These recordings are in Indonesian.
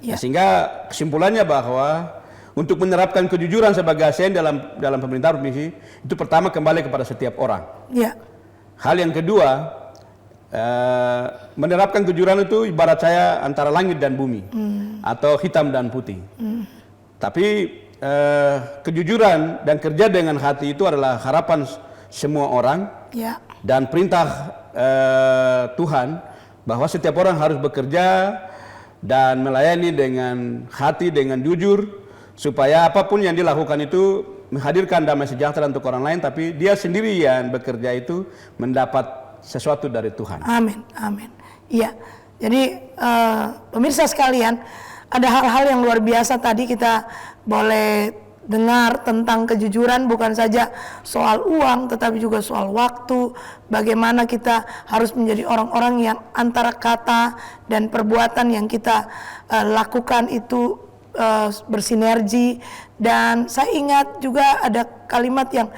Nah, sehingga kesimpulannya bahwa untuk menerapkan kejujuran sebagai ASN dalam pemerintahan provinsi itu pertama kembali kepada setiap orang. Hal yang kedua, menerapkan kejujuran itu ibarat saya antara langit dan bumi atau hitam dan putih. Tapi kejujuran dan kerja dengan hati itu adalah harapan semua orang dan perintah Tuhan bahwa setiap orang harus bekerja dan melayani dengan hati, dengan jujur, supaya apapun yang dilakukan itu menghadirkan damai sejahtera untuk orang lain, tapi dia sendiri yang bekerja itu mendapat sesuatu dari Tuhan. Amin, amin. Iya, jadi pemirsa sekalian, ada hal-hal yang luar biasa tadi kita boleh dengar tentang kejujuran, bukan saja soal uang tetapi juga soal waktu, bagaimana kita harus menjadi orang-orang yang antara kata dan perbuatan yang kita lakukan itu bersinergi. Dan saya ingat juga ada kalimat yang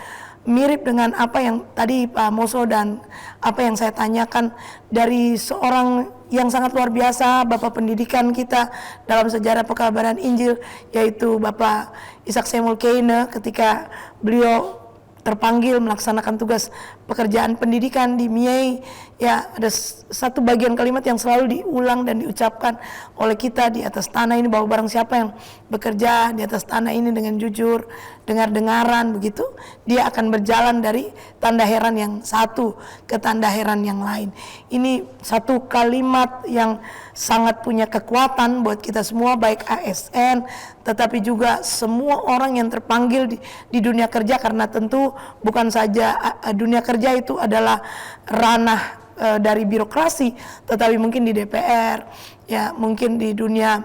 mirip dengan apa yang tadi Pak Moso dan apa yang saya tanyakan dari seorang yang sangat luar biasa, Bapak pendidikan kita dalam sejarah pekabaran Injil, yaitu Bapak Ishak Samuel Keyne, ketika beliau terpanggil melaksanakan tugas pekerjaan pendidikan di Miei. Ya, ada satu bagian kalimat yang selalu diulang dan diucapkan oleh kita di atas tanah ini, bahwa barang siapa yang bekerja di atas tanah ini dengan jujur, dengar-dengaran begitu, dia akan berjalan dari tanda heran yang satu ke tanda heran yang lain. Ini satu kalimat yang sangat punya kekuatan buat kita semua, baik ASN tetapi juga semua orang yang terpanggil di dunia kerja, karena tentu bukan saja dunia kerja itu adalah ranah dari birokrasi, tetapi mungkin di DPR, ya mungkin di dunia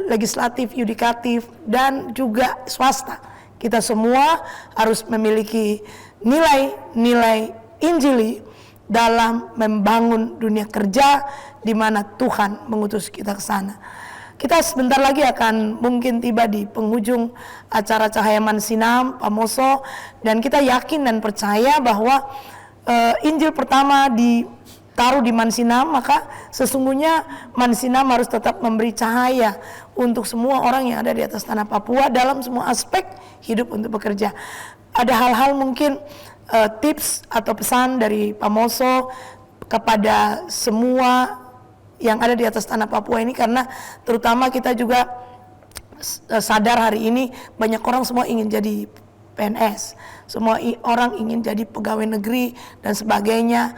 legislatif, yudikatif, dan juga swasta. Kita semua harus memiliki nilai-nilai Injili dalam membangun dunia kerja di mana Tuhan mengutus kita ke sana. Kita sebentar lagi akan mungkin tiba di penghujung acara Cahaya Mansinam, Pak Moso, dan kita yakin dan percaya bahwa Injil pertama ditaruh di Mansinam, maka sesungguhnya Mansinam harus tetap memberi cahaya untuk semua orang yang ada di atas tanah Papua dalam semua aspek hidup untuk bekerja. Ada hal-hal mungkin tips atau pesan dari Pak Moso kepada semua yang ada di atas tanah Papua ini, karena terutama kita juga sadar hari ini banyak orang semua ingin jadi PNS, semua orang ingin jadi pegawai negeri dan sebagainya,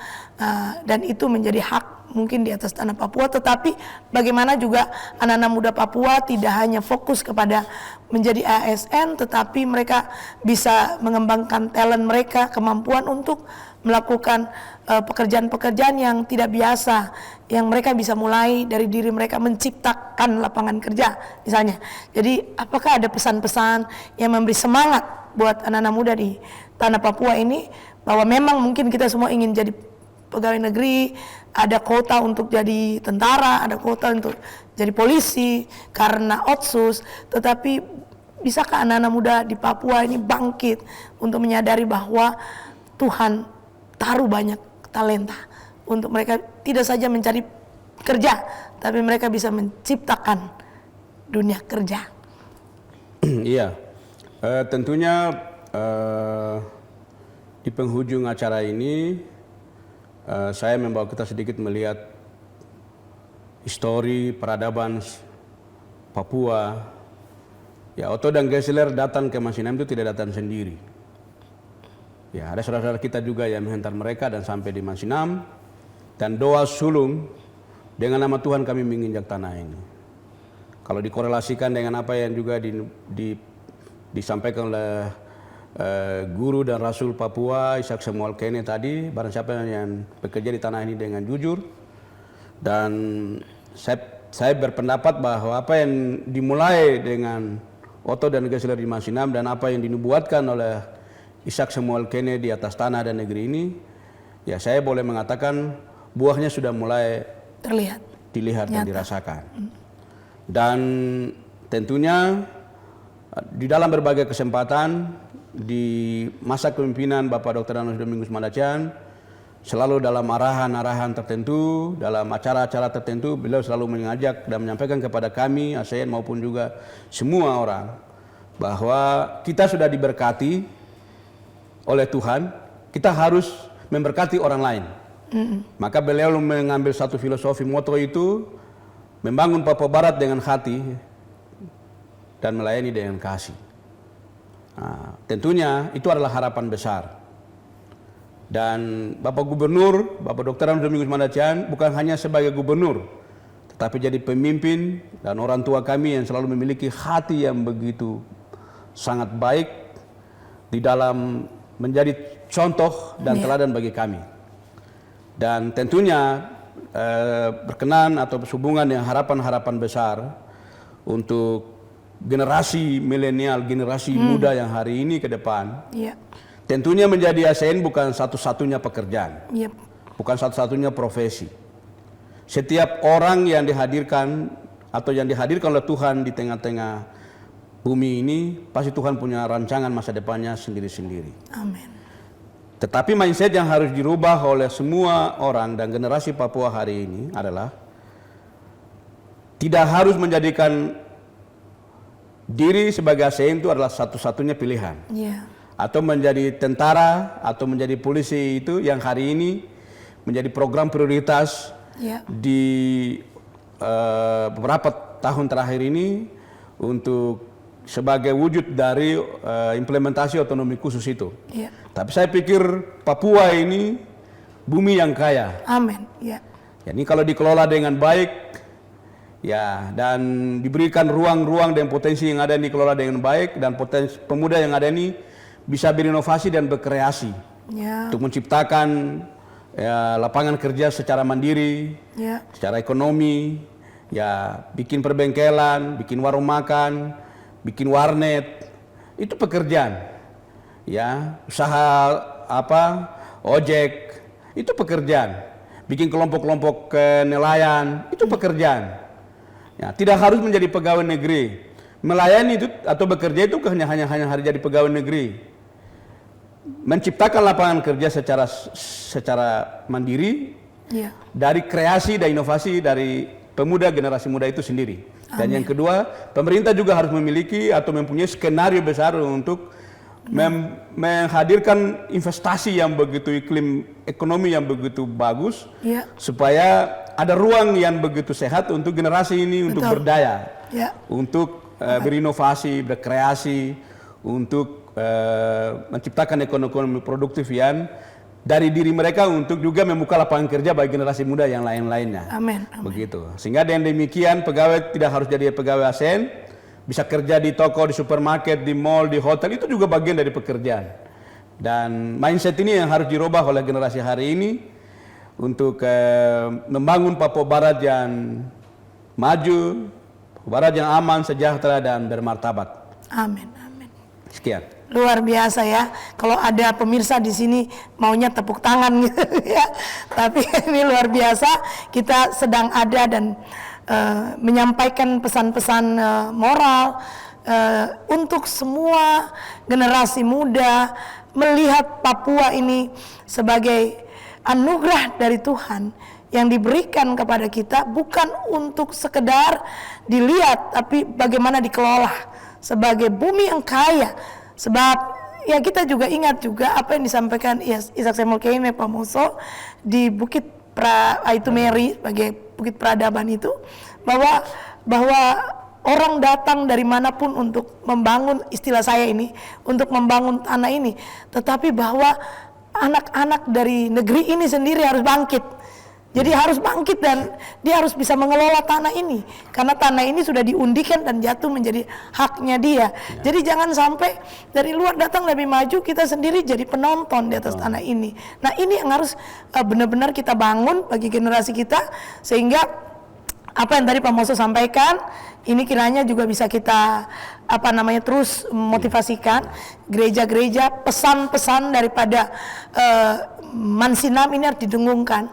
dan itu menjadi hak mungkin di atas tanah Papua. Tetapi bagaimana juga anak-anak muda Papua tidak hanya fokus kepada menjadi ASN, tetapi mereka bisa mengembangkan talent mereka, kemampuan untuk melakukan pekerjaan-pekerjaan yang tidak biasa, yang mereka bisa mulai dari diri mereka, menciptakan lapangan kerja misalnya. Jadi apakah ada pesan-pesan yang memberi semangat buat anak-anak muda di tanah Papua ini, bahwa memang mungkin kita semua ingin jadi pegawai negeri, ada kota untuk jadi tentara, ada kota untuk jadi polisi karena Otsus, tetapi bisakah anak-anak muda di Papua ini bangkit untuk menyadari bahwa Tuhan taruh banyak talenta untuk mereka tidak saja mencari kerja, tapi mereka bisa menciptakan dunia kerja. Iya, tentunya di penghujung acara ini saya membawa kita sedikit melihat histori peradaban Papua. Ya, Otto dan Geisler datang ke Mansinam itu tidak datang sendiri. Ya, ada saudara-saudara kita juga yang menghantar mereka dan sampai di Mansinam, dan doa sulung dengan nama Tuhan kami menginjak tanah ini. Kalau dikorelasikan dengan apa yang juga disampaikan oleh guru dan rasul Papua Ishak Samuel Keyne tadi, barang siapa yang bekerja di tanah ini dengan jujur, dan saya berpendapat bahwa apa yang dimulai dengan Otto dan Geisler di Mansinam dan apa yang dinubuatkan oleh Ishak Samuel Keyne di atas tanah dan negeri ini, ya saya boleh mengatakan buahnya sudah mulai dilihat dan dirasakan. Dan tentunya di dalam berbagai kesempatan di masa kepemimpinan Bapak Dr. Anus Domingus Mandacian, selalu dalam arahan-arahan tertentu, dalam acara-acara tertentu, beliau selalu mengajak dan menyampaikan kepada kami, ASN maupun juga semua orang, bahwa kita sudah diberkati oleh Tuhan, kita harus memberkati orang lain. Maka beliau mengambil satu filosofi moto itu, membangun Papua Barat dengan hati dan melayani dengan kasih. Nah, tentunya itu adalah harapan besar. Dan Bapak Gubernur, Bapak Dr. Domingus Mandacian bukan hanya sebagai gubernur, tetapi jadi pemimpin dan orang tua kami yang selalu memiliki hati yang begitu sangat baik di dalam menjadi contoh dan teladan bagi kami. Dan tentunya berkenan atau berhubungan dengan harapan-harapan besar untuk generasi milenial, generasi muda yang hari ini ke depan. Tentunya menjadi ASN bukan satu-satunya pekerjaan, bukan satu-satunya profesi. Setiap orang yang dihadirkan atau yang dihadirkan oleh Tuhan di tengah-tengah bumi ini, pasti Tuhan punya rancangan masa depannya sendiri-sendiri. Amin. Tetapi mindset yang harus dirubah oleh semua orang dan generasi Papua hari ini adalah tidak harus menjadikan diri sebagai ASN itu adalah satu-satunya pilihan. Atau menjadi tentara atau menjadi polisi itu yang hari ini menjadi program prioritas di beberapa tahun terakhir ini untuk sebagai wujud dari implementasi otonomi khusus itu. Tapi saya pikir Papua ini bumi yang kaya. Amin. Jadi kalau dikelola dengan baik, ya, dan diberikan ruang-ruang dan potensi yang ada ini dikelola dengan baik, dan potensi pemuda yang ada ini bisa berinovasi dan berkreasi untuk menciptakan lapangan kerja secara mandiri, secara ekonomi, ya, bikin perbengkelan, bikin warung makan, bikin warnet, itu pekerjaan, ya, usaha ojek, itu pekerjaan, bikin kelompok-kelompok nelayan, itu pekerjaan, ya, tidak harus menjadi pegawai negeri, melayani itu atau bekerja itu hanya harus jadi pegawai negeri. Menciptakan lapangan kerja secara mandiri dari kreasi dan inovasi dari pemuda, generasi muda itu sendiri. Dan yang kedua, pemerintah juga harus memiliki atau mempunyai skenario besar untuk menghadirkan investasi yang begitu, iklim ekonomi yang begitu bagus, supaya ada ruang yang begitu sehat untuk generasi ini untuk berdaya, untuk berinovasi, berkreasi, untuk menciptakan ekonomi produktif yang dari diri mereka untuk juga membuka lapangan kerja bagi generasi muda yang lain-lainnya. Amin. Begitu. Sehingga dengan demikian pegawai tidak harus jadi pegawai ASN, bisa kerja di toko, di supermarket, di mall, di hotel, itu juga bagian dari pekerjaan. Dan mindset ini yang harus dirubah oleh generasi hari ini untuk membangun Papua Barat yang maju, Papua Barat yang aman, sejahtera, dan bermartabat. Amin. Sekian. Luar biasa ya. Kalau ada pemirsa di sini maunya tepuk tangan gitu ya. Tapi ini luar biasa. Kita sedang ada dan menyampaikan pesan-pesan moral untuk semua generasi muda melihat Papua ini sebagai anugerah dari Tuhan yang diberikan kepada kita, bukan untuk sekedar dilihat, tapi bagaimana dikelola sebagai bumi yang kaya. Sebab ya kita juga ingat juga apa yang disampaikan Ishak Samuel Keyene Pamoso di Bukit Aitumeri sebagai Bukit Peradaban itu, bahwa orang datang dari manapun untuk membangun, istilah saya ini, untuk membangun tanah ini, tetapi bahwa anak-anak dari negeri ini sendiri harus bangkit. Jadi harus bangkit dan dia harus bisa mengelola tanah ini, karena tanah ini sudah diundikan dan jatuh menjadi haknya dia. Jadi jangan sampai dari luar datang lebih maju, kita sendiri jadi penonton di atas tanah ini. Nah, ini yang harus benar-benar kita bangun bagi generasi kita, sehingga apa yang tadi Pak Moso sampaikan ini kiranya juga bisa kita terus motivasikan gereja-gereja. Pesan-pesan daripada Mansinam ini harus didengungkan.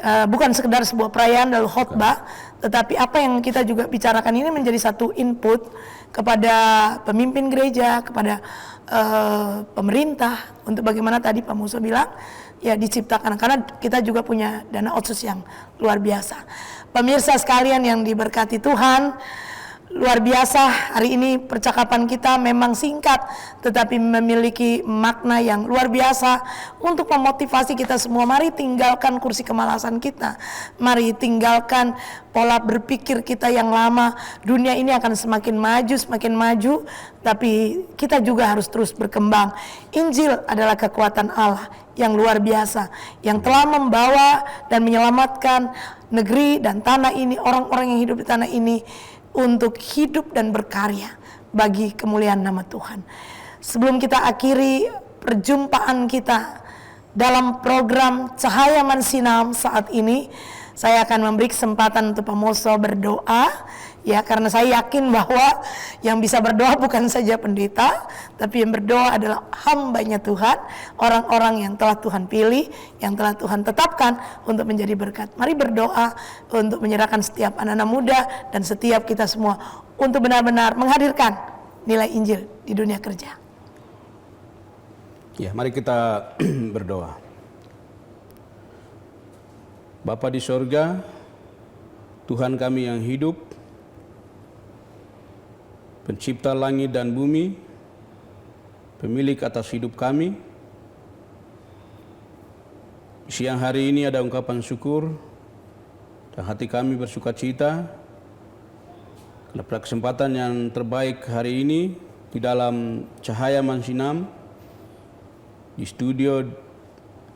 Bukan sekedar sebuah perayaan lalu khotbah, tetapi apa yang kita juga bicarakan ini menjadi satu input kepada pemimpin gereja, kepada pemerintah, untuk bagaimana tadi Pak Musa bilang ya diciptakan, karena kita juga punya dana otsus yang luar biasa. Pemirsa sekalian yang diberkati Tuhan, luar biasa hari ini percakapan kita memang singkat tetapi memiliki makna yang luar biasa untuk memotivasi kita semua. Mari tinggalkan kursi kemalasan kita, mari tinggalkan pola berpikir kita yang lama. Dunia ini akan semakin maju, tapi kita juga harus terus berkembang. Injil adalah kekuatan Allah yang luar biasa, yang telah membawa dan menyelamatkan negeri dan tanah ini, orang-orang yang hidup di tanah ini, untuk hidup dan berkarya bagi kemuliaan nama Tuhan. Sebelum kita akhiri perjumpaan kita dalam program Cahaya Mansinam saat ini, saya akan memberi kesempatan untuk pemoso berdoa, ya, karena saya yakin bahwa yang bisa berdoa bukan saja pendeta, tapi yang berdoa adalah hambanya Tuhan, orang-orang yang telah Tuhan pilih, yang telah Tuhan tetapkan untuk menjadi berkat. Mari berdoa untuk menyerahkan setiap anak-anak muda dan setiap kita semua untuk benar-benar menghadirkan nilai Injil di dunia kerja. Ya, mari kita berdoa. Bapa di sorga, Tuhan kami yang hidup, pencipta langit dan bumi, pemilik atas hidup kami. Siang hari ini ada ungkapan syukur dan hati kami bersuka cita karena pada kesempatan yang terbaik hari ini di dalam Cahaya Mansinam di studio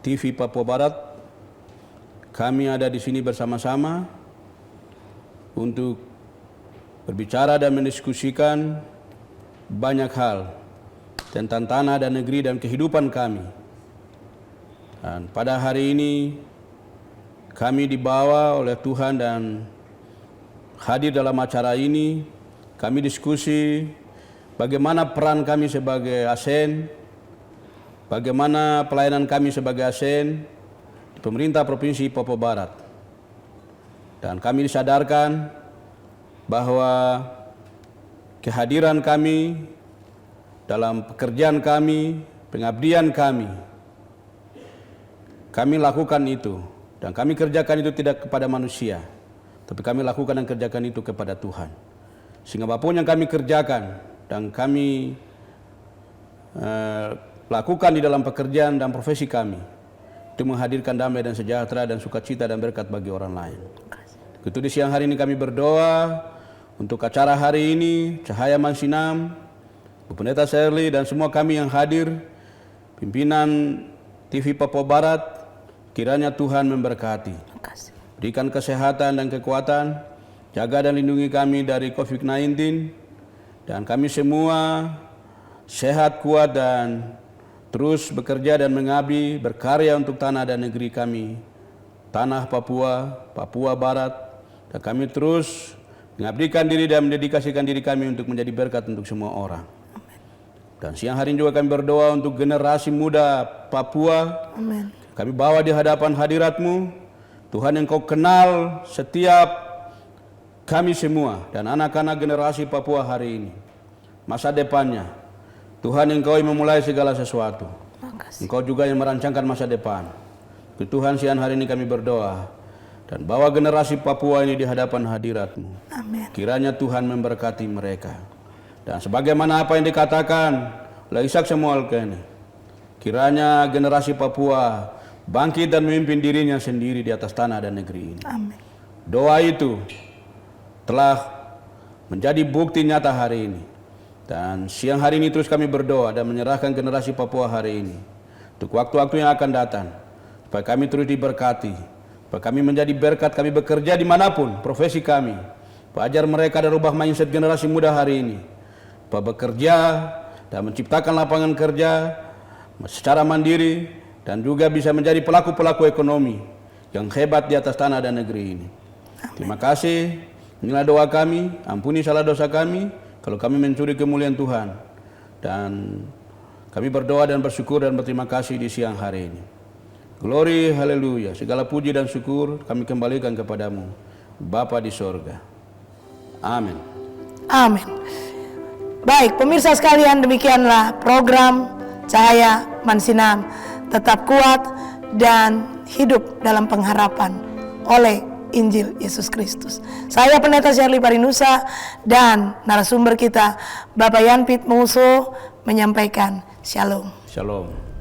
TV Papua Barat. Kami ada di sini bersama-sama untuk berbicara dan mendiskusikan banyak hal tentang tanah dan negeri dan kehidupan kami. Dan pada hari ini kami dibawa oleh Tuhan dan hadir dalam acara ini. Kami diskusi bagaimana peran kami sebagai ASN, bagaimana pelayanan kami sebagai ASN di pemerintah Provinsi Papua Barat. Dan kami disadarkan bahwa kehadiran kami dalam pekerjaan kami, pengabdian kami lakukan itu. Dan kami kerjakan itu tidak kepada manusia, tapi kami lakukan dan kerjakan itu kepada Tuhan. Sehingga apapun yang kami kerjakan dan kami lakukan di dalam pekerjaan dan profesi kami, itu menghadirkan damai dan sejahtera dan sukacita dan berkat bagi orang lain. Itu di siang hari ini kami berdoa untuk acara hari ini, Cahaya Mansinam, Bu Pendeta Shirley dan semua kami yang hadir, pimpinan TV Papua Barat, kiranya Tuhan memberkati. Berikan kesehatan dan kekuatan, jaga dan lindungi kami dari COVID-19, dan kami semua sehat, kuat, dan terus bekerja dan mengabdi, berkarya untuk tanah dan negeri kami, tanah Papua Barat, dan kami terus mengabdikan diri dan mendedikasikan diri kami untuk menjadi berkat untuk semua orang. Dan siang hari ini juga kami berdoa untuk generasi muda Papua. Amin. Kami bawa di hadapan hadirat-Mu, Tuhan yang Kau kenal setiap kami semua dan anak-anak generasi Papua hari ini, masa depannya. Tuhan Engkau yang memulai segala sesuatu. Engkau juga yang merancangkan masa depan. Tuhan, siang hari ini kami berdoa dan bawa generasi Papua ini di hadapan hadirat-Mu. Amin. Kiranya Tuhan memberkati mereka. Dan sebagaimana apa yang dikatakan oleh Ishak Samuel Kene, kiranya generasi Papua bangkit dan memimpin dirinya sendiri di atas tanah dan negeri ini. Amin. Doa itu telah menjadi bukti nyata hari ini. Dan siang hari ini terus kami berdoa dan menyerahkan generasi Papua hari ini untuk waktu-waktu yang akan datang, supaya kami terus diberkati, supaya kami menjadi berkat, kami bekerja dimanapun profesi kami, ajar mereka dan rubah mindset generasi muda hari ini, supaya bekerja dan menciptakan lapangan kerja secara mandiri dan juga bisa menjadi pelaku-pelaku ekonomi yang hebat di atas tanah dan negeri ini. Terima kasih, inilah doa kami, ampuni salah dosa kami kalau kami mencuri kemuliaan Tuhan. Dan kami berdoa dan bersyukur dan berterima kasih di siang hari ini. Glory, haleluya. Segala puji dan syukur kami kembalikan kepadamu, Bapa di sorga. Amin. Amin. Baik, pemirsa sekalian, demikianlah program Cahaya Mansinam. Tetap kuat dan hidup dalam pengharapan oleh Injil Yesus Kristus. Saya Pendeta Shirley Parinusa dan narasumber kita Bapak Yan Pit Mouso menyampaikan Shalom. Shalom.